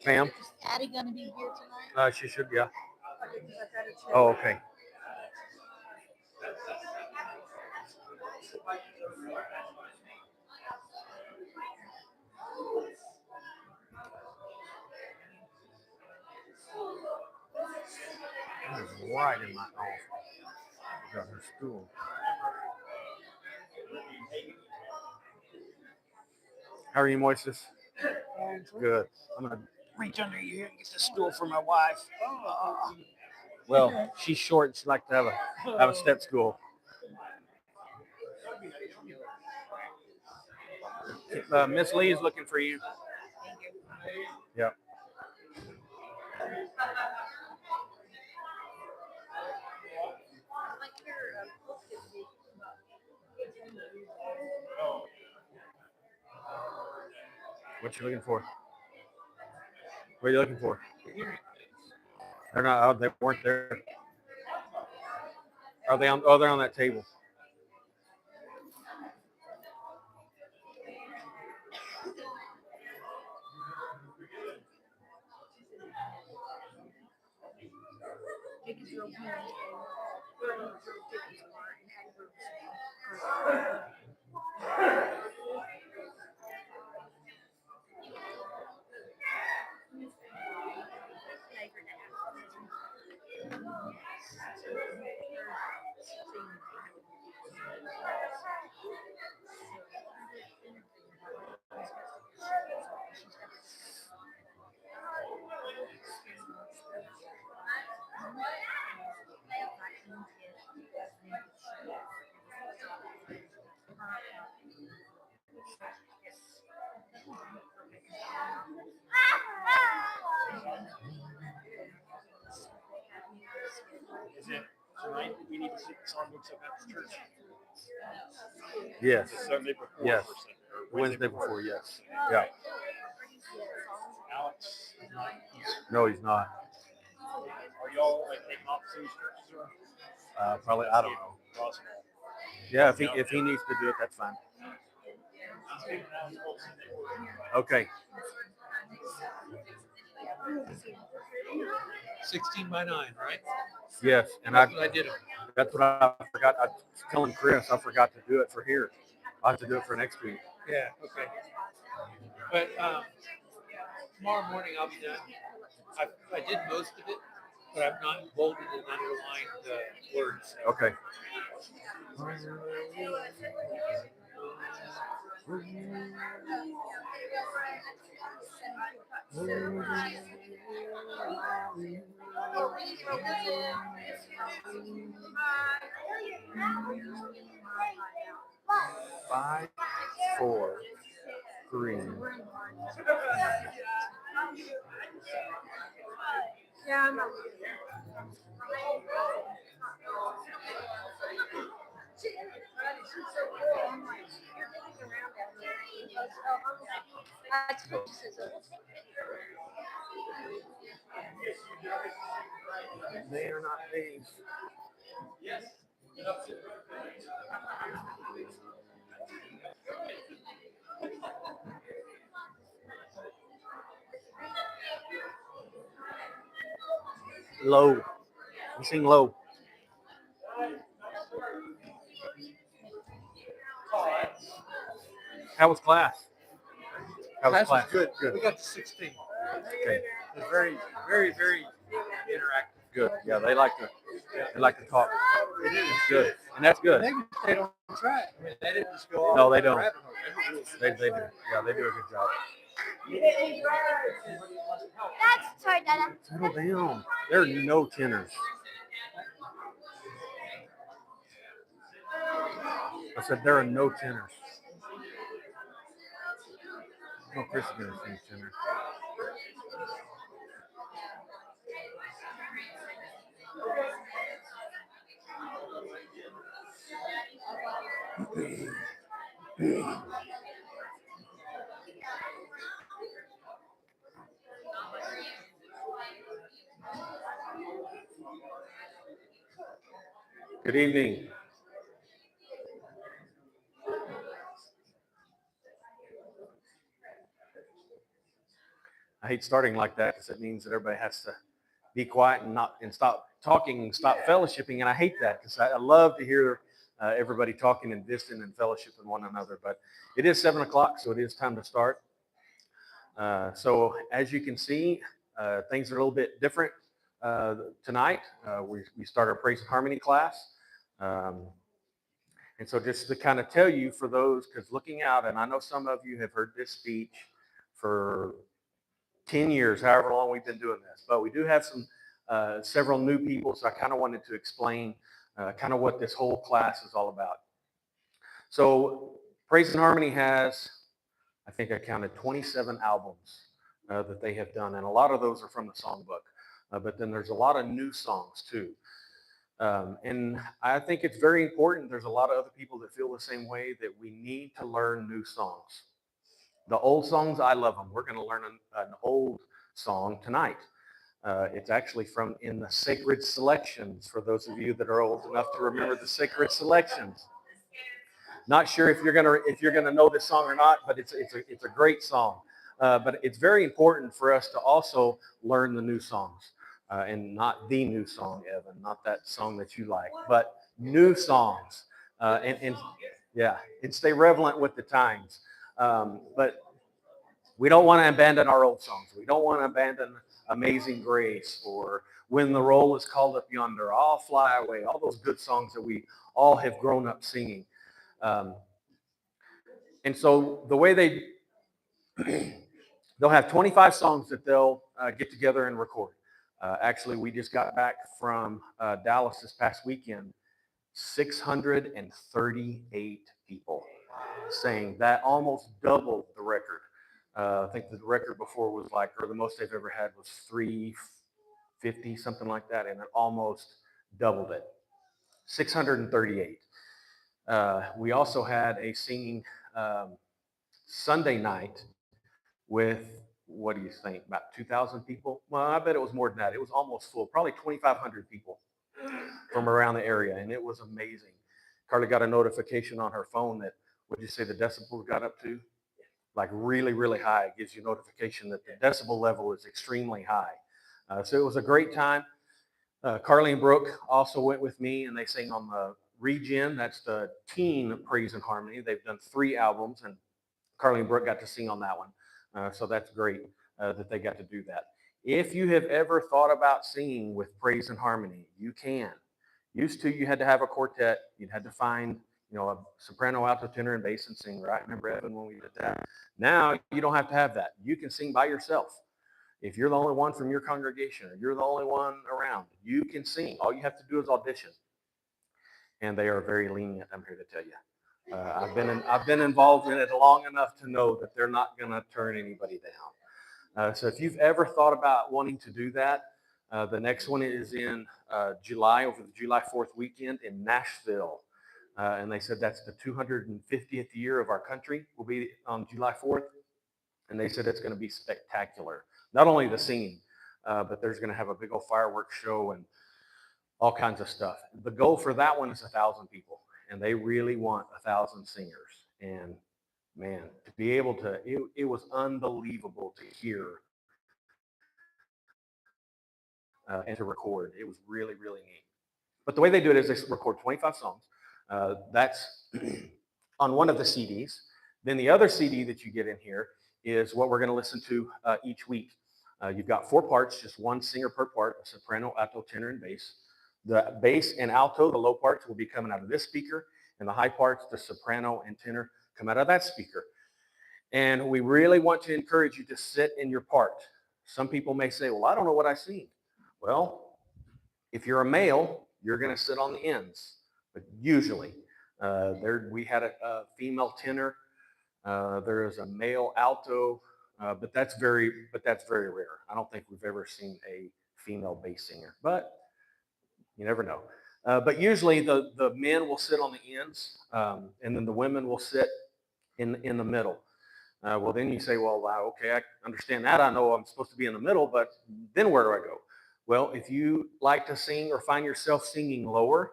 Ma'am? Is Addie going to be here tonight? She should, yeah. Because I've got to check. Oh, okay. That is right in my mouth. Got her stool. How are you, Moises? Good. I'm gonna reach under here and get the stool for my wife. Well, she's short and she likes to have a step stool. Miss Lee is looking for you. Yep. What you looking for? What are you looking for? They're not. Oh, they weren't there. Are they on? Oh, they're on that table. Is it tonight that we need to see the song mix up after church? Yes. Sunday before. Yes. Or Wednesday before. Yes. Yeah. Alex. No, he's not. Are y'all like taking off to churches or? Probably. I don't know. Possible. Yeah. If he needs to do it, that's fine. Okay. 16 by 9, right? Yes, and That's what I did. That's what I forgot. I was telling Chris I forgot to do it for here. I have to do it for next week. Yeah, okay. But tomorrow morning I'll be done. I did most of it, but I've not bolded and underlined the words. Okay. Five, 4, 3. Yeah, I'm not. They are not these. Low. You sing low. How was class? How was class? Good. Good. We got to 16. Okay. It was very, very, very interactive. Good. Yeah, they like to talk. It is Good. And that's good. Maybe they don't try. I mean, they didn't just go off. No, they don't. rabbit hole. They do. Yeah, they do a good job. That's sorry, Dada. Settle down. There are no tenors. I said there are no tenors. No, Chris is going to sing tenor. Good evening. I hate starting like that because it means that everybody has to be quiet and stop talking and stop fellowshipping. And I hate that because I love to hear everybody talking and visiting and fellowshipping one another. But it is 7 o'clock, so it is time to start. So as you can see, things are a little bit different tonight. We start our Praise and Harmony class. And so just to kind of tell you for those, because looking out, and I know some of you have heard this speech for 10 years, however long we've been doing this, but we do have several new people, so I kind of wanted to explain kind of what this whole class is all about. So Praise and Harmony has, I think I counted 27 albums that they have done, and a lot of those are from the songbook, but then there's a lot of new songs too. And I think it's very important. There's a lot of other people that feel the same way, that we need to learn new songs. The old songs, I love them. We're going to learn an old song tonight. It's actually from in the Sacred Selections, for those of you that are old enough to remember the Sacred Selections. Not sure if you're gonna know this song or not, but it's a great song. But it's very important for us to also learn the new songs. And not the new song, Evan, not that song that you like, but new songs, and stay relevant with the times. But we don't want to abandon our old songs. We don't want to abandon Amazing Grace or When the Roll is Called Up Yonder, I'll Fly Away, all those good songs that we all have grown up singing. And so the way they'll have 25 songs that they'll get together and record. Actually, we just got back from Dallas this past weekend. 638 people sang. That almost doubled the record. I think the record before was or the most they've ever had was 350, something like that, and it almost doubled it. 638. We also had a singing Sunday night with, what do you think, about 2,000 people? Well, I bet it was more than that. It was almost full, probably 2,500 people from around the area, and it was amazing. Carly got a notification on her phone that, what'd you say the decibels got up to? Like really, really high. It gives you notification that the decibel level is extremely high. So it was a great time. Carly and Brooke also went with me, and they sang on the Regen. That's the teen Praise and Harmony. They've done 3 albums, and Carly and Brooke got to sing on that one. So that's great that they got to do that. If you have ever thought about singing with Praise and Harmony, you can. Used to, you had to have a quartet. You'd had to find, a soprano, alto, tenor, and bass and singer. I remember, Evan, when we did that. Now, you don't have to have that. You can sing by yourself. If you're the only one from your congregation, or you're the only one around, you can sing. All you have to do is audition. And they are very lenient, I'm here to tell you. I've been involved in it long enough to know that they're not going to turn anybody down. So if you've ever thought about wanting to do that, the next one is in July, over the July 4th weekend in Nashville. And they said that's the 250th year of our country will be on July 4th. And they said it's going to be spectacular. Not only the singing, but there's going to have a big old fireworks show and all kinds of stuff. The goal for that one is 1,000 people. And they really want 1,000 singers. And man, to be able to, it was unbelievable to hear and to record. It was really, really neat. But the way they do it is they record 25 songs. That's on one of the CDs. Then the other CD that you get in here is what we're going to listen to each week. You've got 4 parts, just one singer per part, a soprano, alto, tenor, and bass. The bass and alto, the low parts, will be coming out of this speaker, and the high parts, the soprano and tenor, come out of that speaker. And we really want to encourage you to sit in your part. Some people may say, well, I don't know what I sing. Well, if you're a male, you're going to sit on the ends. But usually, we had a female tenor. There is a male alto, but that's very rare. I don't think we've ever seen a female bass singer, but you never know. But usually the men will sit on the ends, and then the women will sit in the middle. Well, then you say, well, wow, okay, I understand that. I know I'm supposed to be in the middle, but then where do I go? Well, if you like to sing or find yourself singing lower,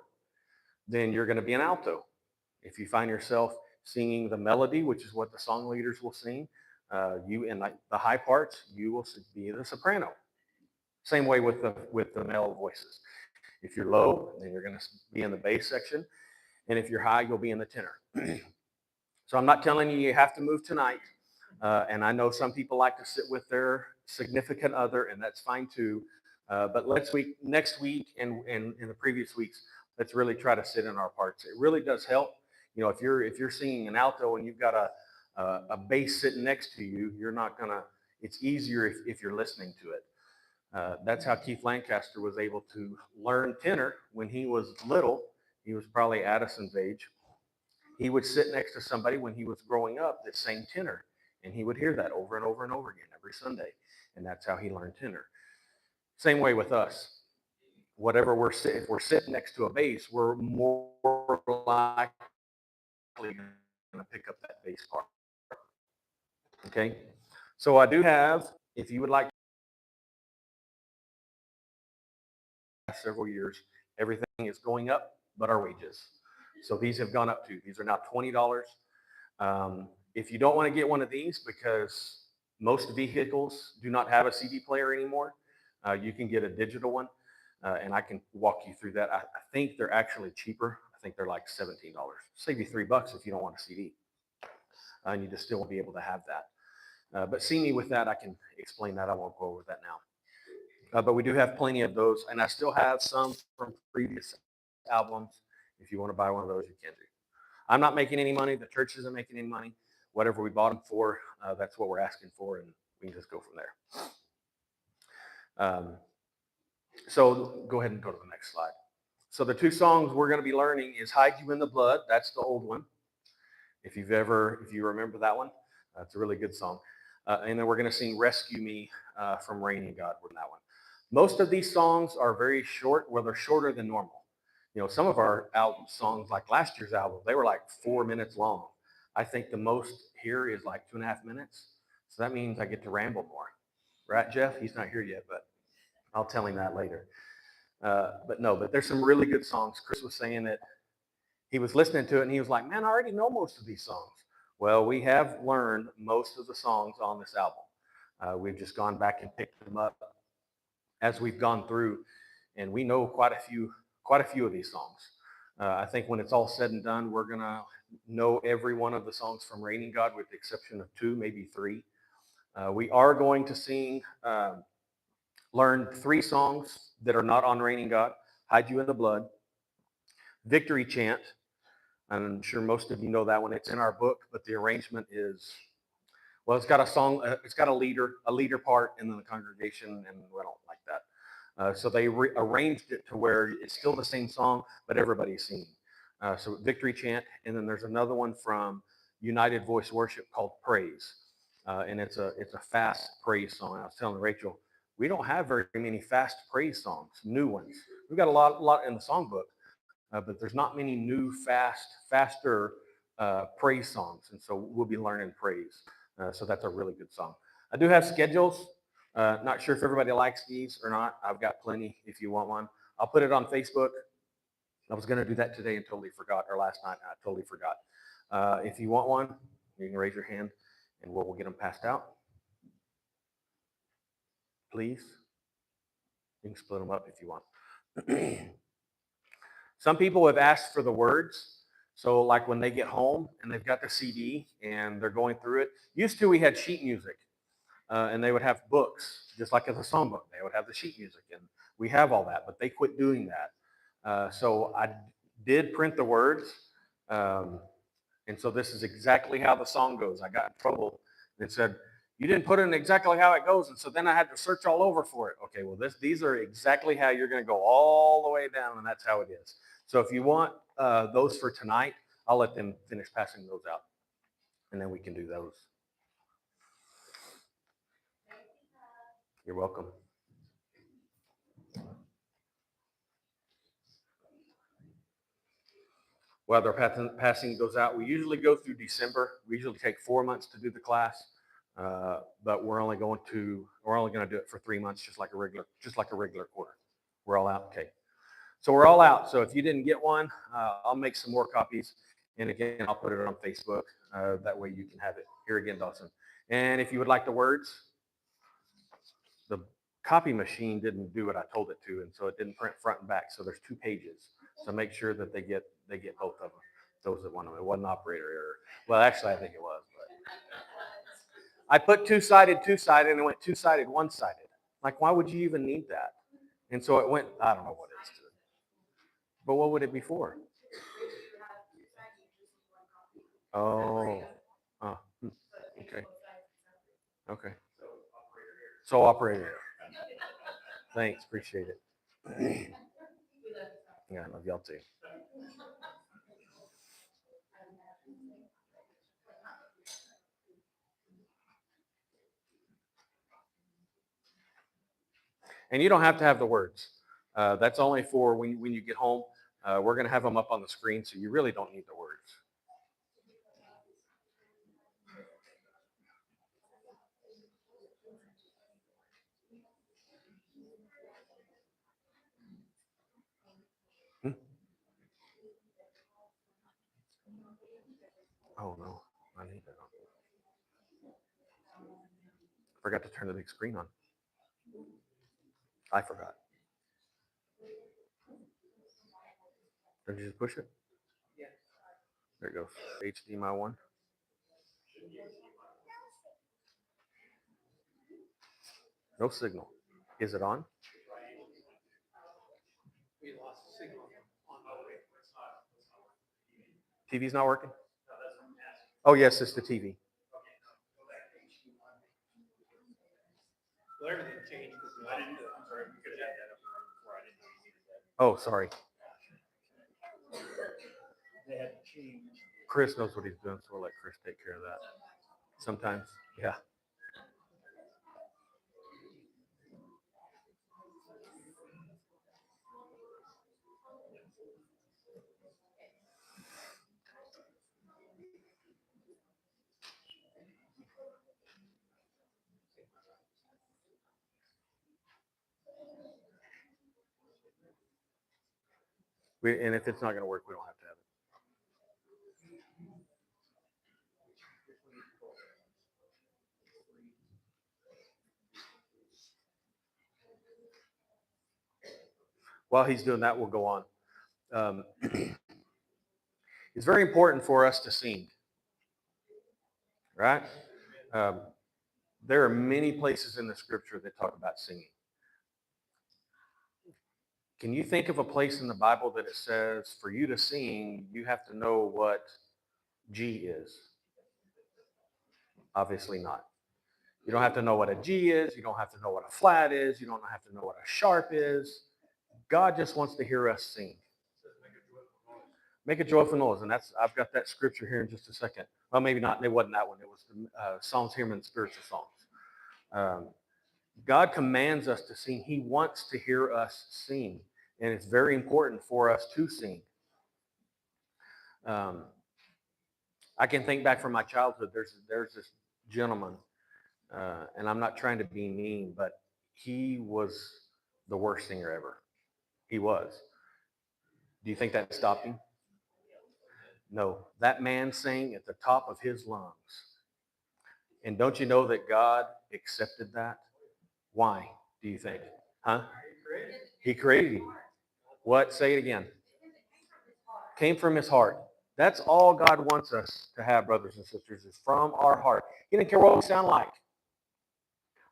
then you're going to be an alto. If you find yourself singing the melody, which is what the song leaders will sing, you in the high parts, you will be the soprano. Same way with the male voices. If you're low, then you're going to be in the bass section, and if you're high, you'll be in the tenor. So I'm not telling you have to move tonight. And I know some people like to sit with their significant other, and that's fine too. But next week and in the previous weeks, let's really try to sit in our parts. It really does help. You know, if you're singing an alto and you've got a bass sitting next to you, you're not gonna. It's easier if you're listening to it. That's how Keith Lancaster was able to learn tenor when he was little. He was probably Addison's age. He would sit next to somebody when he was growing up that sang tenor, and he would hear that over and over and over again every Sunday, and that's how he learned tenor. Same way with us. Whatever if we're sitting next to a bass, we're more likely going to pick up that bass part. Okay, so I do have, if you would like, several years, everything is going up, but our wages. So these have gone up too. These are now $20. If you don't want to get one of these, because most vehicles do not have a CD player anymore, you can get a digital one, and I can walk you through that. I think they're actually cheaper. I think they're like $17. Save you $3 if you don't want a CD, and you just still won't be able to have that. But see me with that. I can explain that. I won't go over that now. But we do have plenty of those, and I still have some from previous albums. If you want to buy one of those, you can do. I'm not making any money. The church isn't making any money. Whatever we bought them for, that's what we're asking for, and we can just go from there. So go ahead and go to the next slide. So the two songs we're going to be learning is Hide You in the Blood. That's the old one. If you remember that one, it's a really good song. And then we're going to sing Rescue Me from Raining God with that one. Most of these songs are very short. Well, they're shorter than normal. You know, some of our album songs, like last year's album, they were like 4 minutes long. I think the most here is like 2.5 minutes. So that means I get to ramble more. Right, Jeff? He's not here yet, but I'll tell him that later. But there's some really good songs. Chris was saying that he was listening to it and he was like, man, I already know most of these songs. Well, we have learned most of the songs on this album. We've just gone back and picked them up as we've gone through, and we know quite a few of these songs. I think when it's all said and done, we're gonna know every one of the songs from Raining God, with the exception of 2, maybe 3. We are going to learn 3 songs that are not on Raining God: Hide You in the Blood, Victory Chant. I'm sure most of you know that one. It's in our book, but the arrangement is, well, it's got a song, it's got a leader part, and then the congregation, and we don't like that. So they arranged it to where it's still the same song, but everybody's singing. So Victory Chant, and then there's another one from United Voice Worship called Praise, and it's a fast praise song. I was telling Rachel, we don't have very many fast praise songs, new ones. We've got a lot in the songbook, but there's not many new faster praise songs, and so we'll be learning praise. So that's a really good song. I do have schedules. Not sure if everybody likes these or not. I've got plenty if you want one. I'll put it on Facebook. I was going to do that today and totally forgot, or last night, I totally forgot. If you want one, you can raise your hand and we'll get them passed out. Please. You can split them up if you want. Some people have asked for the words. So like when they get home and they've got the CD and they're going through it. Used to, we had sheet music. And they would have books, just like as a songbook. They would have the sheet music, and we have all that, but they quit doing that. So I did print the words, and so this is exactly how the song goes. I got in trouble. It said, you didn't put in exactly how it goes, and so then I had to search all over for it. Okay, well, these are exactly how you're going to go all the way down, and that's how it is. So if you want those for tonight, I'll let them finish passing those out, and then we can do those. You're welcome. while their passing goes out. We usually go through December. We usually take 4 months to do the class, but we're only going to do it for 3 months, just like a regular quarter. We're all out. Okay. So we're all out. So if you didn't get one, I'll make some more copies. And again, I'll put it on Facebook. That way you can have it. Here again, Dawson. And if you would like the words, the copy machine didn't do what I told it to, and so it didn't print front and back. So there's 2 pages. So make sure that they get both of them. Those that want them. It wasn't operator error. Well, actually, I think it was. But I put two-sided, and it went two-sided, one-sided. Like, why would you even need that? And so it went, I don't know what it is. But what would it be for? Oh, okay. Okay. So operator. Thanks, appreciate it. Yeah, I love y'all too. And you don't have to have the words. That's only for when you get home. We're going to have them up on the screen, so you really don't need the words. Oh, no, I need that on. Forgot to turn the big screen on. I forgot. Did you just push it? Yeah. There it goes. HDMI 1. No signal. Is it on? We lost signal on the TV's not working? Oh, yes, it's the TV. Well, everything changed because I didn't. I'm sorry. We could have had that up and running before. I didn't know you needed that. Oh, sorry. They had to change. Chris knows what he's doing, so we'll let Chris take care of that. Sometimes, yeah. And if it's not going to work, we don't have to have it. While he's doing that, we'll go on. It's very important for us to sing, right? There are many places in the scripture that talk about singing. Can you think of a place in the Bible that it says for you to sing, you have to know what G is? Obviously not. You don't have to know what a G is. You don't have to know what a flat is. You don't have to know what a sharp is. God just wants to hear us sing. Make a joyful noise. And I've got that scripture here in just a second. Well, maybe not. It wasn't that one. It was the Psalms, Hymn, and Spiritual Songs. God commands us to sing. He wants to hear us sing. And it's very important for us to sing. I can think back from my childhood. There's this gentleman, and I'm not trying to be mean, but he was the worst singer ever. He was. Do you think that stopped him? No. That man sang at the top of his lungs. And don't you know that God accepted that? Why, do you think? Huh? He created him. What? Say it again. Came from his heart. That's all God wants us to have, brothers and sisters, is from our heart. He doesn't care what we sound like.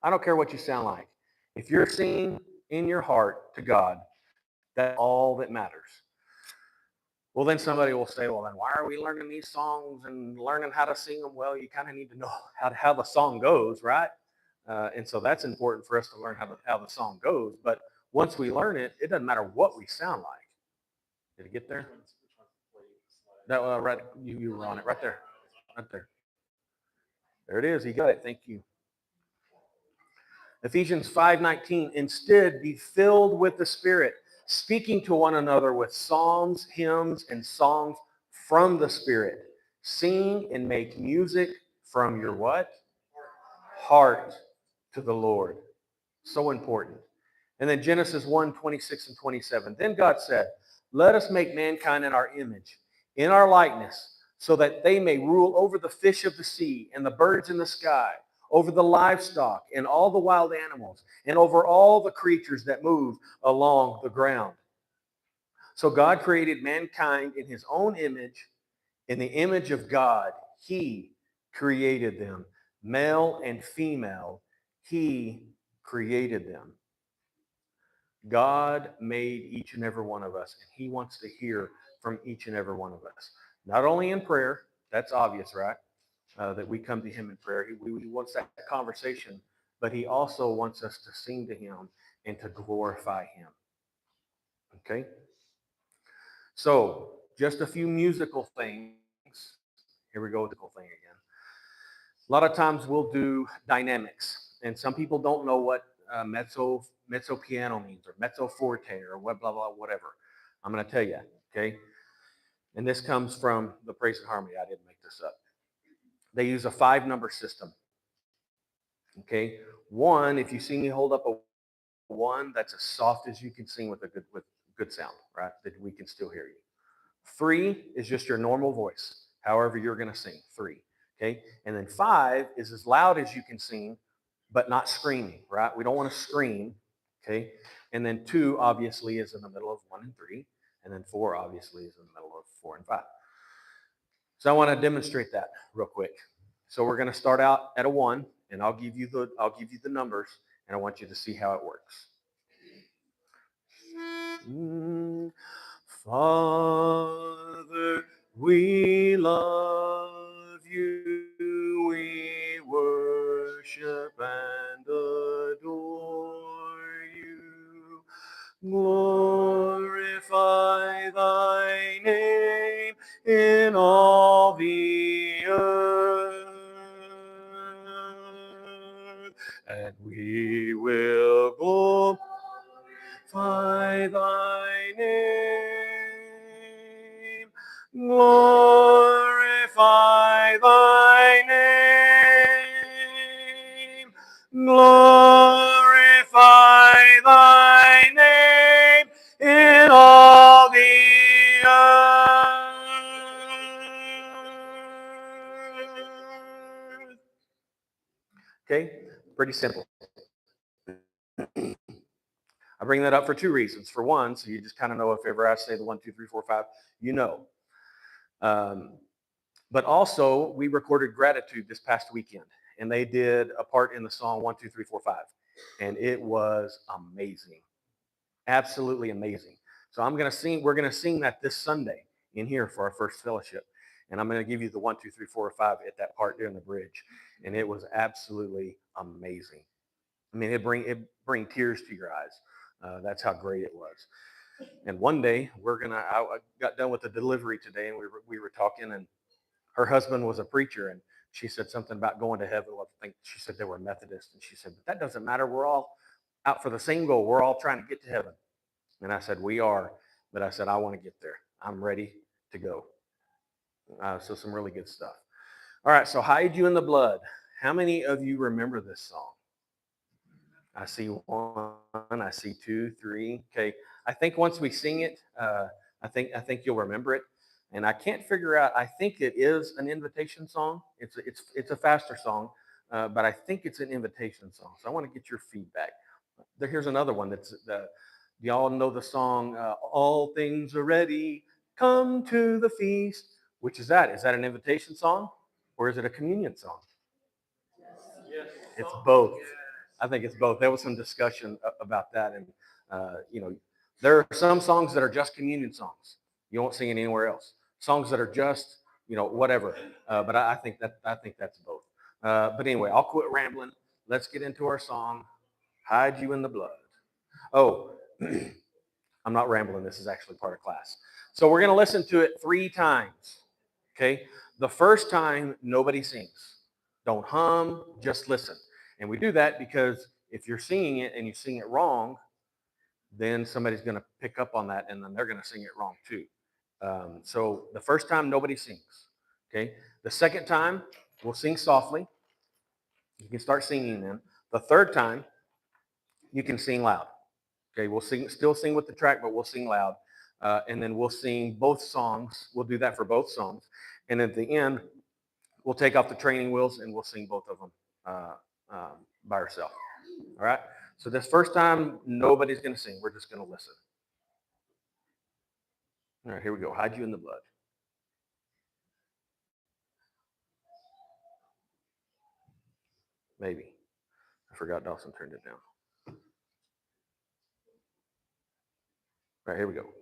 I don't care what you sound like. If you're singing in your heart to God, that's all that matters. Well, then somebody will say, well, then why are we learning these songs and learning how to sing them? Well, you kind of need to know how the song goes, right? And so that's important for us to learn how the song goes. But once we learn it, it doesn't matter what we sound like. Did it get there? That right, you were on it right there. Right there. There it is. He got it. Thank you. Ephesians 5:19. Instead, be filled with the Spirit, speaking to one another with psalms, hymns, and songs from the Spirit. Sing and make music from your what? Heart to the Lord. So important. And then Genesis 1:26 and 27. Then God said, let us make mankind in our image, in our likeness, so that they may rule over the fish of the sea and the birds in the sky, over the livestock and all the wild animals, and over all the creatures that move along the ground. So God created mankind in his own image. In the image of God, he created them. Male and female, he created them. God made each and every one of us, and he wants to hear from each and every one of us. Not only in prayer, that's obvious, right? That we come to him in prayer. He wants that conversation, but he also wants us to sing to him and to glorify him. Okay? So, just a few musical things. Here we go with the musical thing again. A lot of times we'll do dynamics, and some people don't know what mezzo piano means, or mezzo forte, or what, blah, blah, whatever. I'm going to tell you, okay? And this comes from the Praise and Harmony. I didn't make this up. They use a 5-number system. Okay? 1, if you see me hold up a 1, that's as soft as you can sing with good sound, right? That we can still hear you. 3 is just your normal voice, however you're going to sing. 3. Okay? And then 5 is as loud as you can sing, but not screaming, right? We don't want to scream. Okay? And then 2 obviously is in the middle of 1 and 3. And then 4 obviously is in the middle of 4 and 5. So I want to demonstrate that real quick. So we're going to start out at a 1, and I'll give you the numbers, and I want you to see how it works. Father, we love you, we worship and adore you. Glorify thy name in all the earth, and we will glorify thy name. Glorify thy name. Glorify thy name in all the earth. Okay, pretty simple. I bring that up for 2 reasons. For one, so you just kind of know if ever I say the 1, 2, 3, 4, 5, you know. But also, we recorded Gratitude this past weekend, and they did a part in the song 1, 2, 3, 4, 5, and it was amazing, absolutely amazing. So we're gonna sing that this Sunday in here for our first fellowship, and I'm gonna give you the 1, 2, 3, 4, 5 at that part during the bridge, and it was absolutely amazing. I mean, it bring tears to your eyes. That's how great it was. And one day I got done with the delivery today, and we were talking, and her husband was a preacher, and she said something about going to heaven. Well, I think she said they were Methodist, and she said, but that doesn't matter. We're all out for the same goal. We're all trying to get to heaven. And I said, we are, but I said, I want to get there. I'm ready to go. So some really good stuff. All right, so Hide You in the Blood. How many of you remember this song? I see 1, I see 2, 3. Okay, I think once we sing it, I think you'll remember it. And I can't figure out. I think it is an invitation song. It's a faster song, but I think it's an invitation song. So I want to get your feedback. Here's another one. Do y'all know the song "All Things Are Ready, Come to the Feast"? Which is that? Is that an invitation song, or is it a communion song? Yes. It's both. I think it's both. There was some discussion about that, and there are some songs that are just communion songs. You won't sing it anywhere else. Songs that are just whatever. But I think that's both. But anyway, I'll quit rambling. Let's get into our song, "Hide You in the Blood." Oh, I'm not rambling. This is actually part of class. So we're going to listen to it 3 times. Okay. The first time, nobody sings. Don't hum. Just listen. And we do that because if you're singing it and you sing it wrong, then somebody's going to pick up on that, and then they're going to sing it wrong too. So the first time, nobody sings. Okay. The second time, we'll sing softly. You can start singing then. The third time, you can sing loud. Okay. We'll still sing with the track, but we'll sing loud. And then we'll sing both songs. We'll do that for both songs. And at the end, we'll take off the training wheels and we'll sing both of them by ourselves. All right. So this first time, nobody's going to sing. We're just going to listen. All right, here we go. Hide you in the blood. Maybe. I forgot Dawson turned it down. All right, here we go.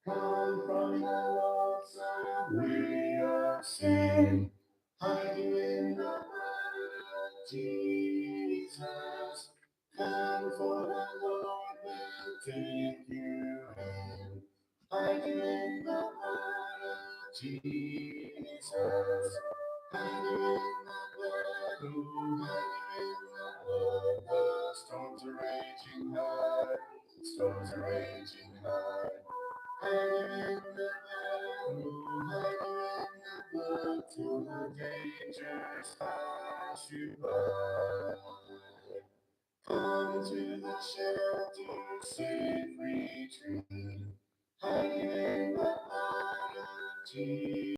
Come from the Lord, so we are sin. Hide you in the blood of Jesus. Come for the Lord will take you in. Hide you in the blood of Jesus. Hide you in the blood. Hide you in the blood. The storms are raging high. Storms are raging high. Hide you in the blood. Hide you in the blood till the dangers pass you by. Come to the shelter, safe retreat. Hide you in the blood of Jesus.